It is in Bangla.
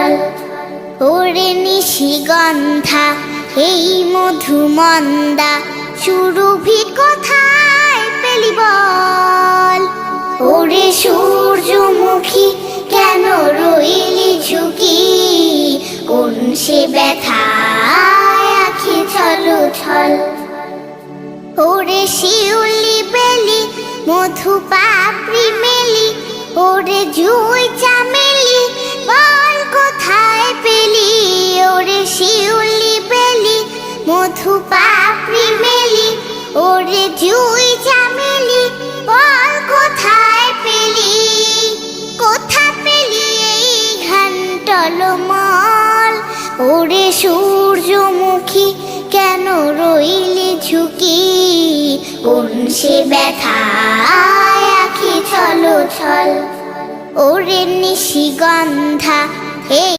ছল। ওরে নিশিগন্ধা এই মধুমন্দা সুরভি কোথায় পেলি বল? ওরে সূর্যমুখী কেন রইলি ঝুঁকি? কোন সে ব্যথায় আখি ছলো ছল। ওরে শিউলি বেলি মধু পাপড়ি মেলি, ওরে জুই চামেলি বল কোথায় পেলি? ওরে শিউলি বেলি মধু পাপড়ি মেলি, ওরে জুই চামেলি বল কোথায় পেলি? কোথা পেলি এই ঘান টলমল? ওরে সূর্যমুখী কেন রইলি ঝুঁকি? কোন সে ব্যথায় আখি ছলো ছল। ওরে নিশিগন্ধা এই